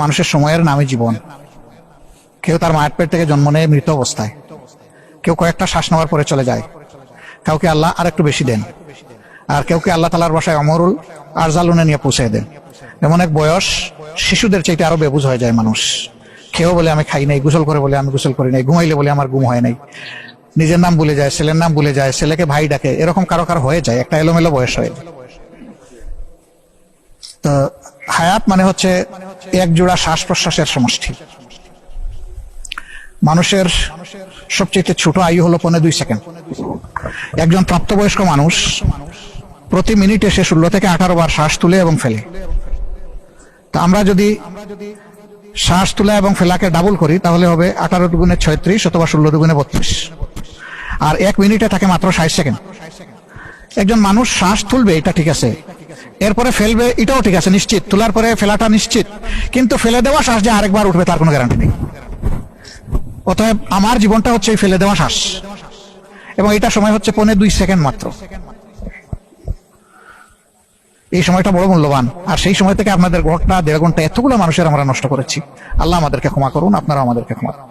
মানুষের সময়ের নামই জীবন। কেউ তার মায়ের পেট থেকে জন্ম নেয় মৃত অবস্থায়, কেউ কয়েকটা শ্বাস নেওয়ার পরে চলে যায়, কাউকে আল্লাহ আর একটু বেশি দেন, আর কেউকে আল্লাহ তাআলার ভাষায় অমরুল আরজালুনে নিয়ে পৌঁছে দেন। এমন এক বয়স, শিশুদের চাইতে আরো বেবুঝ হয়ে যায় মানুষ। খেয়েও বলে আমি খাই নাই, গোসল করে বলে আমি গোসল করি নাই, ঘুমাইলে বলে আমার ঘুম হয় নাই, নিজের নাম ভুলে যায়, ছেলের নাম ভুলে যায়, ছেলেকে ভাই ডাকে, এরকম কারো কারো হয়ে যায়, একটা এলোমেলো বয়স হয়ে যায়। তো হায়াত মানে হচ্ছে এক জোড়া শ্বাস প্রশ্বাসের সমষ্টি। মানুষের সবচেয়ে ছোট আয়ু হলো 2.5 সেকেন্ড। একজন প্রাপ্তবয়স্ক মানুষ প্রতি মিনিটে সে 16 থেকে 18 বার শ্বাস তুলে এবং ফেলে। তা আমরা যদি শ্বাস তোলা এবং ফেলাকে ডাবল করি তাহলে হবে 18 দুগুণে 36 অথবা 16 দুগুণে 32, আর 1 মিনিটে থাকে মাত্র 60 সেকেন্ড। একজন মানুষ শ্বাস তুলবে, এটা ঠিক আছে, এরপরে ফেলবে, এটাও ঠিক আছে, নিশ্চিত, তোলার পরে ফেলাটা নিশ্চিত, কিন্তু ফেলে দেওয়া শ্বাস যে আরেকবার উঠবে তার কোনো গ্যারান্টি নেই। অতএব আমার জীবনটা হচ্ছে এই ফেলে দেওয়া শ্বাস, এবং এটা সময় হচ্ছে 2.5 সেকেন্ড মাত্র। এই সময়টা বড় মূল্যবান, আর সেই সময় থেকে আপনাদের ঘন্টা 1.5 ঘন্টা এতগুলো মানুষের আমরা নষ্ট করেছি। আল্লাহ আমাদেরকে ক্ষমা করুন, আপনারা আমাদেরকে ক্ষমা করুন।